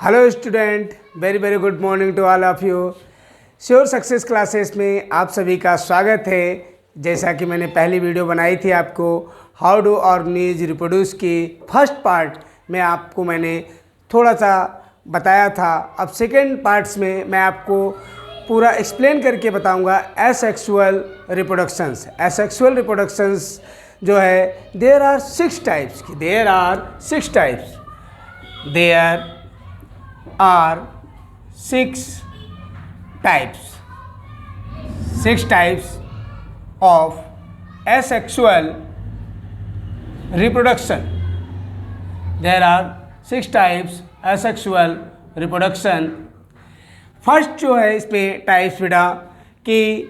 Hello student, very very good morning to all of you. Sure success classes में आप सभी का स्वागत है। जैसा कि मैंने पहली वीडियो बनाई थी आपको हाउ डू ऑर्गेनाइज रिप्रोड्यूस की फर्स्ट पार्ट में आपको मैंने थोड़ा सा बताया था। अब सेकेंड पार्ट्स में मैं आपको पूरा एक्सप्लेन करके बताऊंगा एसेक्सुअल रिप्रोडक्शंस। एसेक्सुअल रिप्रोडक्शंस जो है देयर आर 6 टाइप्स की। There are 6 types. There are 6 types. 6 types of asexual reproduction. There are 6 types asexual reproduction. First जो है इसमें टाइप्स बेटा कि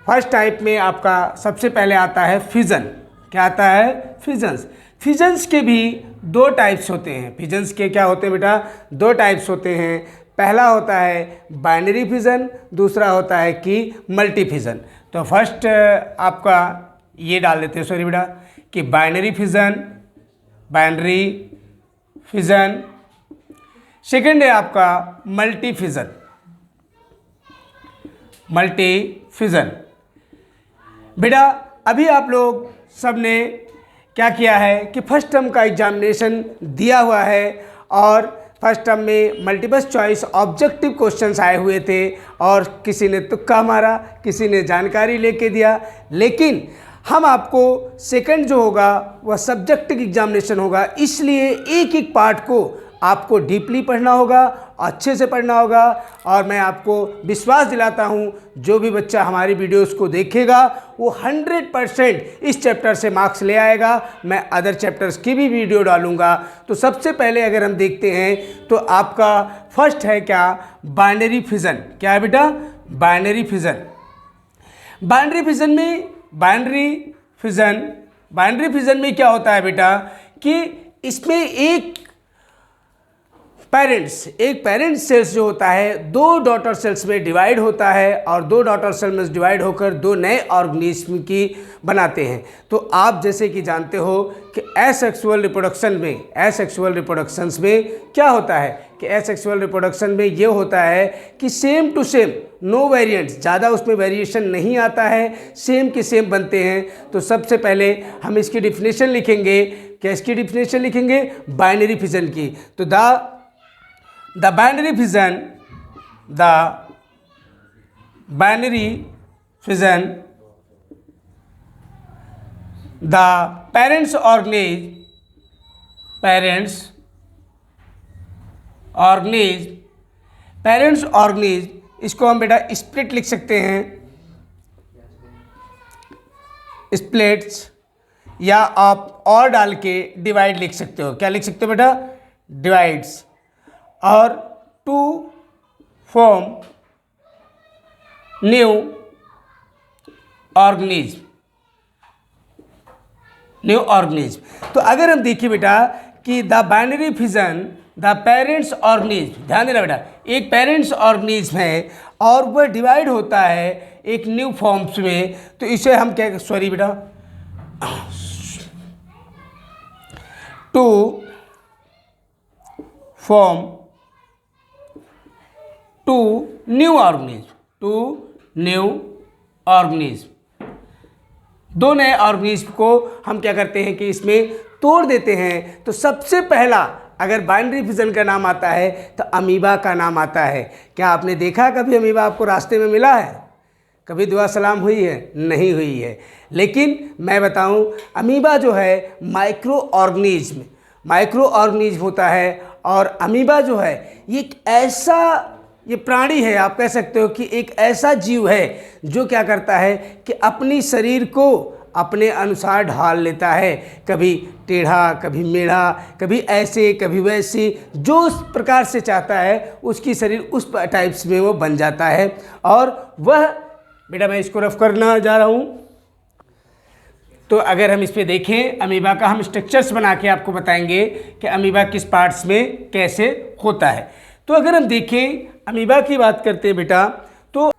फर्स्ट टाइप में आपका सबसे पहले आता है फिजन। क्या आता है? फिजन्स। फिजन्स के भी 2 टाइप्स होते हैं। फिजन्स के क्या होते हैं बेटा? 2 टाइप्स होते हैं। पहला होता है बाइनरी फिजन, दूसरा होता है कि मल्टी फिजन। तो फर्स्ट आपका ये डाल देते हैं सॉरी बेटा कि binary fission, binary fission. Second है आपका मल्टी फिजन, मल्टी फिजन। बेटा अभी आप लोग सब ने क्या किया है कि फर्स्ट टर्म का एग्जामिनेशन दिया हुआ है और फर्स्ट टर्म में मल्टीपल चॉइस ऑब्जेक्टिव क्वेश्चंस आए हुए थे और किसी ने तुक्का मारा, किसी ने जानकारी लेके दिया। लेकिन हम आपको सेकंड जो होगा वह सब्जेक्टिव एग्जामिनेशन होगा, इसलिए एक एक पार्ट को आपको डीपली पढ़ना होगा, अच्छे से पढ़ना होगा। और मैं आपको विश्वास दिलाता हूँ जो भी बच्चा हमारी वीडियोस को देखेगा वो 100% इस चैप्टर से मार्क्स ले आएगा। मैं अदर चैप्टर्स की भी वीडियो डालूंगा। तो सबसे पहले अगर हम देखते हैं तो आपका फर्स्ट है क्या? Binary fission. क्या है बेटा? Binary fission. बाइनरी फिजन में बाइनरी फिजन में क्या होता है बेटा कि इसमें एक पेरेंट सेल्स जो होता है 2 डॉटर सेल्स में डिवाइड होता है और 2 डॉटर सेल में डिवाइड होकर 2 नए ऑर्गेनिज्म की बनाते हैं। तो आप जैसे कि जानते हो कि एसेक्सुअल रिप्रोडक्शंस में क्या होता है कि एसेक्सुअल रिप्रोडक्शन में ये होता है कि same to same, no variants, ज़्यादा उसमें वेरिएशन नहीं आता है, सेम के सेम बनते हैं। तो सबसे पहले हम इसकी डिफिनेशन लिखेंगे। क्या इसकी डिफिनेशन लिखेंगे? बाइनरी फिजन की। तो The binary fission, the parents organism, इसको हम बेटा स्प्लिट लिख सकते हैं, स्प्लिट्स, या आप और डाल के डिवाइड लिख सकते हो। क्या लिख सकते हो बेटा? डिवाइड्स। और टू फॉर्म न्यू ऑर्गेनिज्म। तो अगर हम देखिए बेटा कि the binary fission, the parents organism, ध्यान देना बेटा, एक पेरेंट्स ऑर्गेनिज्म है और वह डिवाइड होता है एक न्यू फॉर्म्स में। तो इसे हम क्या, सॉरी बेटा, to form two new organism, 2 नए ऑर्गेनिज्म को हम क्या करते हैं कि इसमें तोड़ देते हैं। तो सबसे पहला अगर बाइनरी फिजन का नाम आता है तो अमीबा का नाम आता है। क्या आपने देखा कभी अमीबा आपको रास्ते में मिला है? कभी दुआ सलाम हुई है? नहीं हुई है। लेकिन मैं बताऊं, अमीबा जो है माइक्रो ऑर्गेनिज्म होता है। और अमीबा जो है ये प्राणी है, आप कह सकते हो कि एक ऐसा जीव है जो क्या करता है कि अपनी शरीर को अपने अनुसार ढाल लेता है, कभी टेढ़ा, कभी मेढ़ा, कभी ऐसे, कभी वैसे, जो उस प्रकार से चाहता है उसकी शरीर उस टाइप्स में वो बन जाता है। और वह बेटा, मैं इसको रफ करना जा रहा हूँ। तो अगर हम इस पे देखें अमीबा का, हम स्ट्रक्चर्स बना के आपको बताएंगे कि अमीबा किस पार्ट्स में कैसे होता है। तो अगर हम देखें अमीबा की बात करते हैं बेटा, तो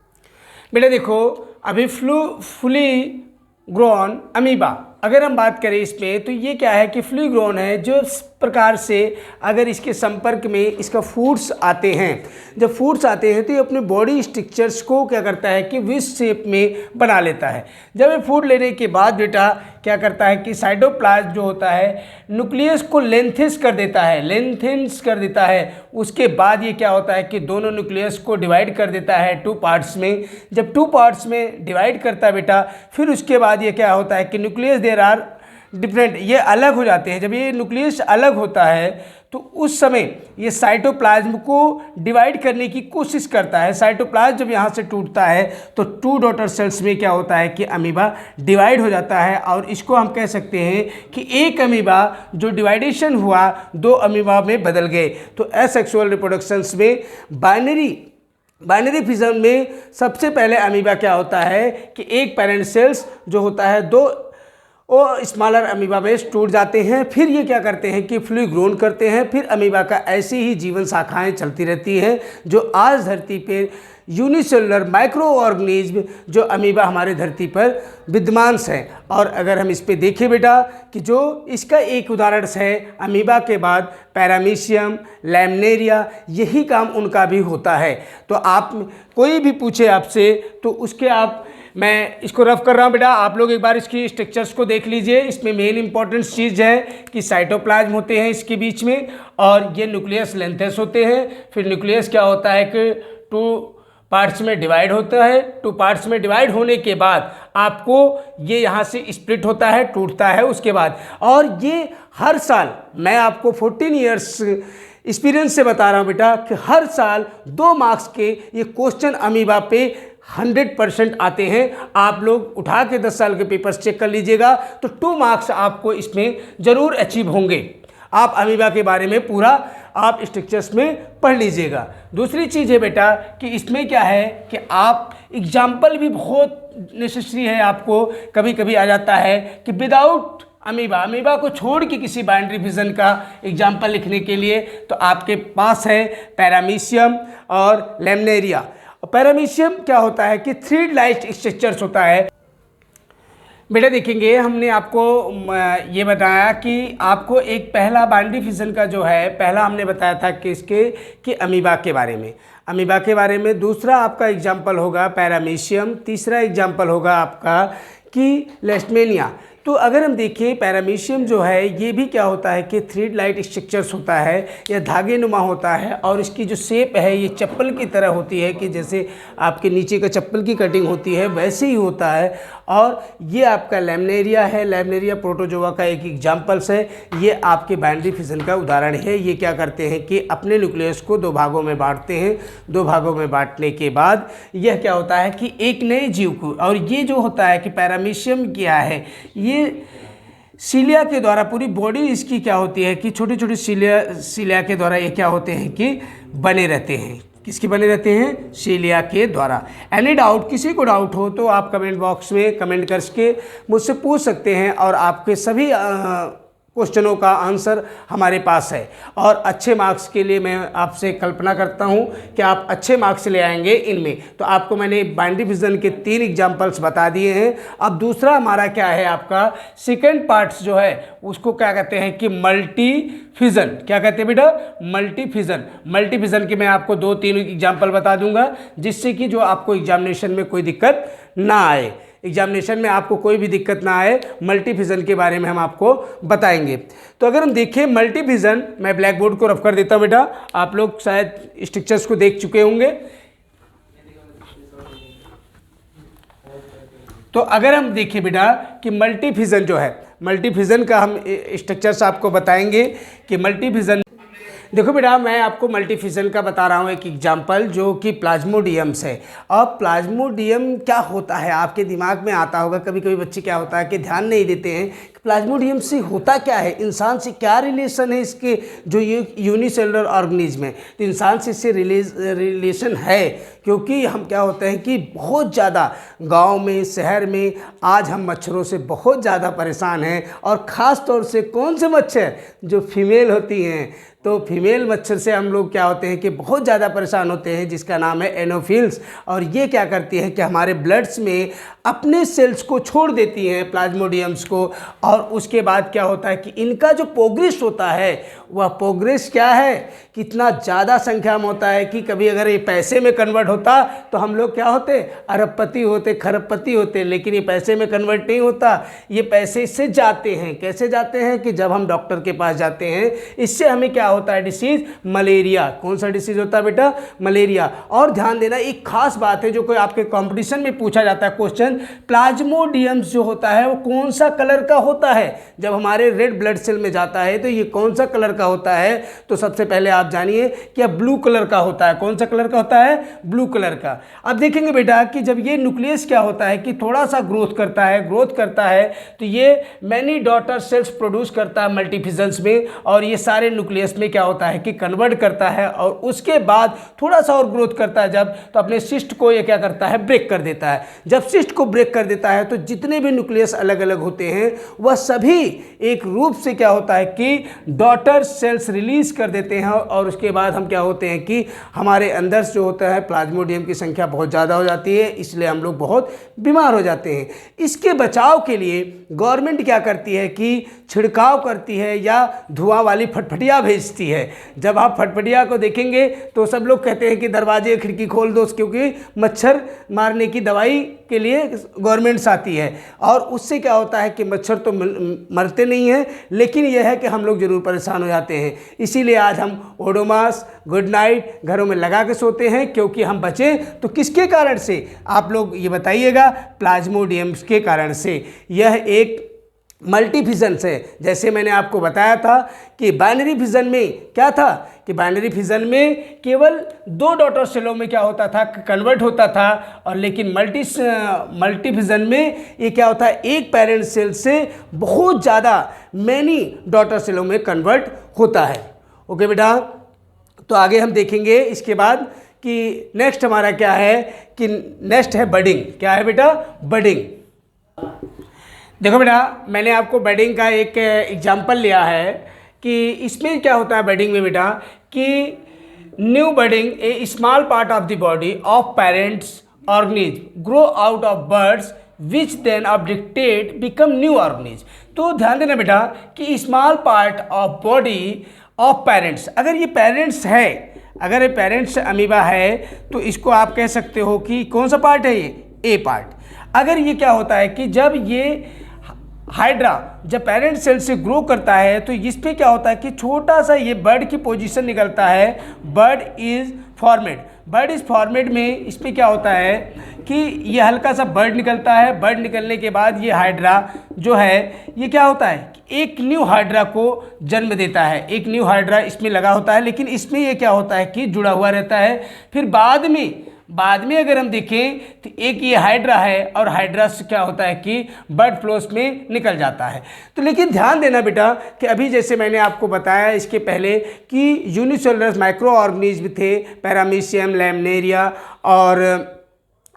बेटा देखो अभी फुली ग्रोन अमीबा अगर हम बात करें इसमें, तो ये क्या है कि फुली ग्रोन है, जो इस प्रकार से अगर इसके संपर्क में इसका फूड्स आते हैं, जब फूड्स आते हैं तो ये अपने बॉडी स्ट्रक्चर्स को क्या करता है कि विश शेप में बना लेता है। जब ये फूड लेने के बाद बेटा क्या करता है कि साइटोप्लाज्म जो होता है न्यूक्लियस को लेंथेंस कर देता है, उसके बाद ये क्या होता है कि दोनों न्यूक्लियस को डिवाइड कर देता है 2 पार्ट्स में। जब 2 पार्ट्स में डिवाइड करता है बेटा, फिर उसके बाद ये क्या होता है कि न्यूक्लियस देयर आर डिफरेंट, ये अलग हो जाते हैं। जब ये न्यूक्लियस अलग होता है तो उस समय ये साइटोप्लाज्म को डिवाइड करने की कोशिश करता है। साइटोप्लाज्म जब यहाँ से टूटता है तो 2 डॉटर सेल्स में क्या होता है कि अमीबा डिवाइड हो जाता है, और इसको हम कह सकते हैं कि एक अमीबा जो डिवाइडेशन हुआ 2 अमीबा में बदल गए। तो एसेक्सुअल रिप्रोडक्शंस में बाइनरी फिजन में सबसे पहले अमीबा क्या होता है कि एक पेरेंट सेल्स जो होता है 2 स्मॉलर अमीबा बेस टूट जाते हैं। फिर ये क्या करते हैं कि फुली ग्रोन करते हैं। फिर अमीबा का ऐसी ही जीवन शाखाएं चलती रहती हैं, जो आज धरती पे यूनिसेलुलर माइक्रो ऑर्गेनिज्म जो अमीबा हमारे धरती पर विद्यमान है। और अगर हम इस पे देखें बेटा कि जो इसका एक उदाहरण है अमीबा के बाद पैरामीशियम, लैमिनेरिया, यही काम उनका भी होता है। तो आप कोई भी पूछे आपसे तो उसके मैं इसको रफ कर रहा हूँ बेटा, आप लोग एक बार इसकी स्ट्रक्चर्स को देख लीजिए। इसमें मेन इंपॉर्टेंट चीज़ है कि साइटोप्लाज्म होते हैं इसके बीच में, और ये न्यूक्लियस लेंथेस होते हैं। फिर न्यूक्लियस क्या होता है कि 2 पार्ट्स में डिवाइड होता है। 2 पार्ट्स में डिवाइड होने के बाद आपको ये यहाँ से स्प्लिट होता है, टूटता है उसके बाद। और ये हर साल, मैं आपको 14 ईयर्स एक्सपीरियंस से बता रहा हूँ बेटा कि हर साल 2 मार्क्स के ये क्वेश्चन अमीबा पे 100% आते हैं। आप लोग उठा के 10 साल के पेपर्स चेक कर लीजिएगा, तो 2 मार्क्स आपको इसमें ज़रूर अचीव होंगे। आप अमीबा के बारे में पूरा आप स्ट्रक्चर्स में पढ़ लीजिएगा। दूसरी चीज़ है बेटा कि इसमें क्या है कि आप एग्जाम्पल भी बहुत नेसेसरी है। आपको कभी कभी आ जाता है कि विदाउट अमीबा को छोड़ के किसी बाइनरी फिजन का एग्जाम्पल लिखने के लिए, तो आपके पास है पैरामीशियम और लैमिनेरिया। पैरामीशियम क्या होता है कि 3 लाइट स्ट्रक्चर्स होता है। बेटा देखेंगे, हमने आपको ये बताया कि आपको एक पहला बाइनरी फिजन का जो है पहला हमने बताया था कि अमीबा के बारे में। दूसरा आपका एग्जाम्पल होगा पैरामीशियम। तीसरा एग्जाम्पल होगा आपका कि लेशमेनिया। तो अगर हम देखें पैरामीशियम जो है ये भी क्या होता है कि 3 लाइट स्ट्रक्चर्स होता है, या धागे नुमा होता है, और इसकी जो शेप है ये चप्पल की तरह होती है कि जैसे आपके नीचे का चप्पल की कटिंग होती है वैसे ही होता है। और ये आपका लैमिनेरिया है। लैमिनेरिया प्रोटोजोआ का एक एग्जाम्पल्स है। ये आपके बाइनरी फिजन का उदाहरण है। ये क्या करते हैं कि अपने न्यूक्लियस को 2 भागों में बांटते हैं। 2 भागों में बांटने के बाद यह क्या होता है कि एक नए जीव को, और ये जो होता है कि पैरामीशियम क्या है, ये सीलिया के द्वारा पूरी बॉडी इसकी क्या होती है कि छोटी छोटी सीलिया के द्वारा ये क्या होते हैं कि बने रहते हैं। किसके बने रहते हैं? सीलिया के द्वारा। एनी डाउट, किसी को डाउट हो तो आप कमेंट बॉक्स में कमेंट करके मुझसे पूछ सकते हैं, और आपके सभी क्वेश्चनों का आंसर हमारे पास है। और अच्छे मार्क्स के लिए मैं आपसे कल्पना करता हूं कि आप अच्छे मार्क्स ले आएंगे इनमें। तो आपको मैंने बाइनरी फिजन के 3 एग्जाम्पल्स बता दिए हैं। अब दूसरा हमारा क्या है, आपका सेकेंड पार्ट्स जो है उसको क्या कहते हैं कि मल्टी फिजन। क्या कहते हैं बेटा? मल्टी फिजन के मैं आपको 2-3 एग्जाम्पल बता दूंगा, जिससे कि जो आपको एग्जामिनेशन में कोई दिक्कत ना आए। एग्जामिनेशन में आपको कोई भी दिक्कत ना आए, मल्टी फिजन के बारे में हम आपको बताएंगे। तो अगर हम देखें मल्टी फिजन, मैं ब्लैक बोर्ड को रफ कर देता हूँ बेटा, आप लोग शायद स्ट्रक्चर्स को देख चुके होंगे। तो अगर हम देखें बेटा कि मल्टी फिजन जो है, मल्टी फिजन का हम स्ट्रक्चर्स आपको बताएंगे कि मल्टी फिजन। देखो बेटा, मैं आपको मल्टी फिजन का बता रहा हूँ एक एग्जाम्पल, जो कि प्लाज्मोडियम्स है। अब प्लाज्मोडियम क्या होता है आपके दिमाग में आता होगा। कभी कभी बच्चे क्या होता है कि ध्यान नहीं देते हैं कि प्लाज्मोडियम से होता क्या है, इंसान से क्या रिलेशन है इसके, जो ये यूनिसेलुलर ऑर्गेनिज्म है। तो इंसान से इससे रिलेशन है, क्योंकि हम क्या होते हैं कि बहुत ज़्यादा गांव में, शहर में आज हम मच्छरों से बहुत ज़्यादा परेशान हैं। और ख़ास तौर से कौन से मच्छर? जो फीमेल होती हैं। तो फीमेल मच्छर से हम लोग क्या होते हैं कि बहुत ज़्यादा परेशान होते हैं, जिसका नाम है एनोफिल्स। और ये क्या करती है कि हमारे ब्लड्स में अपने सेल्स को छोड़ देती हैं, प्लाज्मोडियम्स को। और उसके बाद क्या होता है कि इनका जो प्रोग्रेस होता है वह प्रोग्रेस क्या है, कितना ज़्यादा संख्या में होता है कि कभी अगर ये पैसे में कन्वर्ट होता तो हम लोग क्या होते, अरबपति होते, खरबपति होते। लेकिन ये पैसे में कन्वर्ट नहीं होता, ये पैसे इससे जाते हैं। कैसे जाते हैं कि जब हम डॉक्टर के पास जाते हैं, इससे हमें क्या होता है डिसीज़, मलेरिया। कौन सा डिसीज़ होता है बेटा, मलेरिया। और ध्यान देना, एक खास बात है जो कोई आपके कंपटीशन में पूछा जाता है क्वेश्चन, प्लाज्मोडियम्स जो होता है वो कौन सा कलर का होता है। जब हमारे रेड ब्लड सेल में जाता है तो ये कौन सा कलर का होता है, तो सबसे पहले आप जानिए कि ब्लू कलर का होता है। कौन सा कलर का होता है, ब्लू कलर का। अब देखेंगे बेटा कि जब ये न्यूक्लियस क्या होता है कि थोड़ा सा ग्रोथ करता है तो ये मैनी डॉटर सेल्स प्रोड्यूस करता है मल्टीफिजन्स में, और ये सारे न्यूक्लियस में क्या होता है कि कन्वर्ट करता है। और उसके बाद थोड़ा सा और ग्रोथ करता है जब, तो अपने सिस्ट को ये क्या करता है, ब्रेक कर देता है। जब सिस्ट को ब्रेक कर देता है तो जितने भी न्यूक्लियस अलग अलग होते हैं वह सभी एक रूप से क्या होता है कि डॉटर सेल्स रिलीज कर देते हैं। और उसके बाद हम क्या होते हैं कि हमारे अंदर जो होता है प्लाज्मोडियम की संख्या बहुत ज़्यादा हो जाती है, इसलिए हम लोग बहुत बीमार हो जाते हैं। इसके बचाव के लिए गवर्नमेंट क्या करती है कि छिड़काव करती है या धुआं वाली फटफटिया भेजती है। जब आप फटफटिया को देखेंगे तो सब लोग कहते हैं कि दरवाजे खिड़की खोल दो, क्योंकि मच्छर मारने की दवाई के लिए गवर्नमेंट्स आती है। और उससे क्या होता है कि मच्छर तो मरते नहीं हैं, लेकिन यह है कि हम लोग ज़रूर परेशान हो जाते हैं। इसीलिए आज हम ओडोमॉस, गुड नाइट घरों में लगा के सोते हैं, क्योंकि हम बचें तो किसके कारण से, आप लोग ये बताइएगा, प्लाज्मोडियम्स के कारण से। यह एक मल्टीफिजन है। जैसे मैंने आपको बताया था कि बाइनरी फिजन में क्या था कि बाइनरी फिजन में केवल 2 डॉटर सेलों में क्या होता था, कन्वर्ट होता था। और लेकिन मल्टीफिजन में ये क्या होता है, एक पेरेंट सेल से बहुत ज़्यादा मैनी डॉटर सेलों में कन्वर्ट होता है। ओके बेटा, तो आगे हम देखेंगे इसके बाद कि नेक्स्ट हमारा क्या है कि नेक्स्ट है बडिंग। क्या है बेटा, बडिंग। देखो बेटा, मैंने आपको बडिंग का एक एग्जाम्पल लिया है कि इसमें क्या होता है बडिंग में बेटा कि new budding a small part of the body of parents organism grow out of buds which then updated become new organism. तो ध्यान देना बेटा कि small part of body of parents, अगर ये पेरेंट्स है, अगर ये पेरेंट्स अमीबा है तो इसको आप कह सकते हो कि कौन सा पार्ट है, ये ए पार्ट। अगर ये क्या होता है कि जब ये हाइड्रा जब पेरेंट सेल से ग्रो करता है तो इस पे क्या होता है कि छोटा सा ये बर्ड की पोजीशन निकलता है, bird is formed. Bird is formed में इस पे क्या होता है कि ये हल्का सा बर्ड निकलता है। बर्ड निकलने के बाद ये हाइड्रा जो है ये क्या होता है, एक न्यू हाइड्रा को जन्म देता है। एक न्यू हाइड्रा इसमें लगा होता है, लेकिन इसमें ये क्या होता है कि जुड़ा हुआ रहता है। फिर बाद में अगर हम देखें तो एक ये हाइड्रा है और हाइड्रा से क्या होता है कि बर्ड फ्लोस में निकल जाता है। तो लेकिन ध्यान देना बेटा कि अभी जैसे मैंने आपको बताया इसके पहले कि यूनिसेलुलर माइक्रो ऑर्गेनिज्म थे, पैरामीशियम, लैमिनेरिया और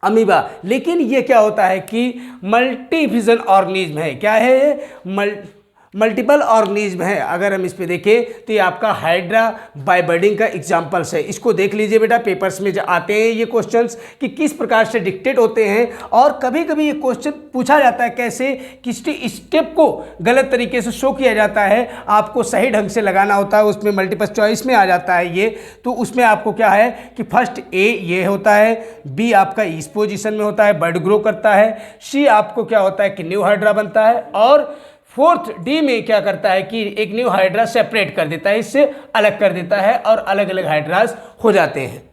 अमीबा। लेकिन ये क्या होता है कि मल्टीफिजन ऑर्गेनिज्म है। क्या है ये, मल्टीपल ऑर्गेनिज्म है। अगर हम इस पे देखें तो ये आपका हाइड्रा बाय बडिंग का एग्जांपल्स है। इसको देख लीजिए बेटा, पेपर्स में जो आते हैं ये क्वेश्चंस कि किस प्रकार से डिक्टेट होते हैं। और कभी कभी ये क्वेश्चन पूछा जाता है कैसे, किसी स्टेप को गलत तरीके से शो किया जाता है, आपको सही ढंग से लगाना होता है। उसमें मल्टीपल चॉइस में आ जाता है ये। तो उसमें आपको क्या है कि फर्स्ट ए ये होता है, बी आपका इस पोजिशन में होता है, बर्ड ग्रो करता है, सी आपको क्या होता है कि न्यू हाइड्रा बनता है, और फोर्थ डी में क्या करता है कि एक न्यू हाइड्रा सेपरेट कर देता है, इससे अलग कर देता है और अलग अलग हाइड्रास हो जाते हैं।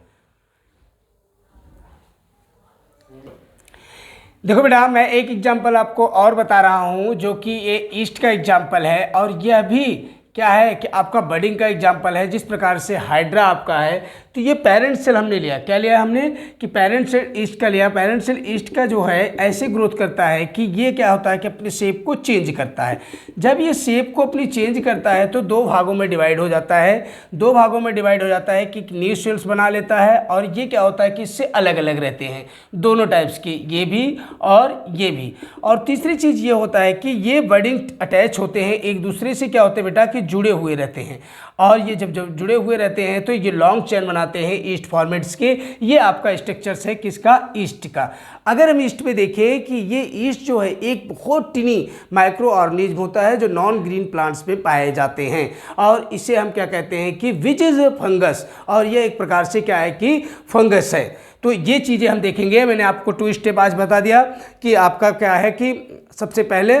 देखो बेटा, मैं एक एग्जांपल आपको और बता रहा हूं जो कि ये ईस्ट का एग्जांपल है, और यह भी क्या है कि आपका बडिंग का एग्जांपल है। जिस प्रकार से हाइड्रा आपका है, तो ये पेरेंट सेल हमने लिया, क्या लिया हमने कि पेरेंट सेल ईस्ट का लिया। पेरेंट सेल ईस्ट का जो है ऐसे ग्रोथ करता है कि ये क्या होता है कि अपने शेप को चेंज करता है। जब ये शेप को अपनी चेंज करता है तो 2 भागों में डिवाइड हो जाता है। 2 भागों में डिवाइड हो जाता है कि न्यू सेल्स बना लेता है, और ये क्या होता है कि इससे अलग अलग रहते हैं दोनों टाइप्स के, ये भी और ये भी। और तीसरी चीज़ ये होता है कि ये बडिंग अटैच होते हैं एक दूसरे से, क्या होते हैं बेटा कि जुड़े हुए रहते हैं, और ये जब जुड़े हुए रहते हैं तो ये लॉन्ग चेन बनाते हैं ईस्ट फॉर्मेट्स के। ये आपका स्ट्रक्चर्स है किसका? ईस्ट का। अगर हम ईस्ट पे देखें कि ये ईस्ट जो है एक बहुत टिनी माइक्रो ऑर्गेनिज्म होता है जो नॉन ग्रीन प्लांट्स में पाए जाते हैं, और इसे हम क्या कहते हैं कि विच इज़ फंगस, और ये एक प्रकार से क्या है कि फंगस है। तो ये चीज़ें हम देखेंगे। मैंने आपको 2 स्टेप आज बता दिया कि आपका क्या है कि सबसे पहले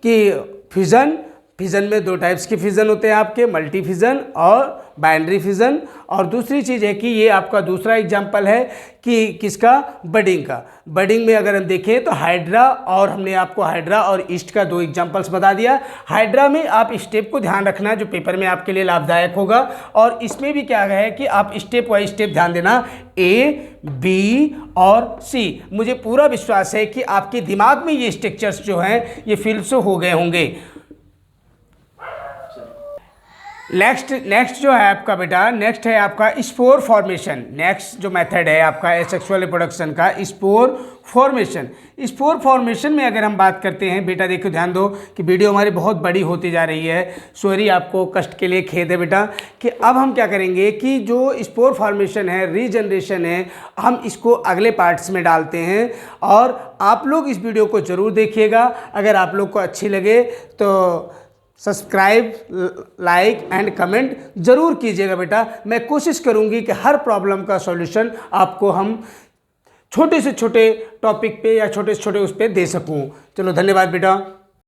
कि फिज़न में 2 टाइप्स के फिज़न होते हैं आपके, मल्टी फिज़न और बाइनरी फिज़न। और दूसरी चीज़ है कि ये आपका दूसरा एग्जाम्पल है कि किसका? बडिंग का। बडिंग में अगर हम देखें तो हाइड्रा, और हमने आपको हाइड्रा और ईस्ट का 2 एग्जाम्पल्स बता दिया। हाइड्रा में आप स्टेप को ध्यान रखना जो पेपर में आपके लिए लाभदायक होगा, और इसमें भी क्या है कि आप स्टेप बाई स्टेप ध्यान देना, ए, बी और सी। मुझे पूरा विश्वास है कि आपके दिमाग में ये स्ट्रक्चर्स जो हैं ये फिल से हो गए होंगे। नेक्स्ट जो है आपका बेटा, नेक्स्ट है आपका स्पोर फॉर्मेशन। नेक्स्ट जो मेथड है आपका एसेक्सुअल रिप्रोडक्शन का, स्पोर फॉर्मेशन। स्पोर फॉर्मेशन में अगर हम बात करते हैं बेटा, देखो ध्यान दो कि वीडियो हमारी बहुत बड़ी होती जा रही है, सॉरी आपको कष्ट के लिए खेद है बेटा, कि अब हम क्या करेंगे कि जो स्पोर फॉर्मेशन है, रीजनरेशन है, हम इसको अगले पार्ट्स में डालते हैं। और आप लोग इस वीडियो को ज़रूर देखिएगा। अगर आप लोग को अच्छी लगे तो सब्सक्राइब, लाइक एंड कमेंट ज़रूर कीजिएगा बेटा। मैं कोशिश करूंगी कि हर प्रॉब्लम का सॉल्यूशन आपको हम छोटे से छोटे टॉपिक पे या छोटे से छोटे उस पर दे सकूं। चलो धन्यवाद बेटा।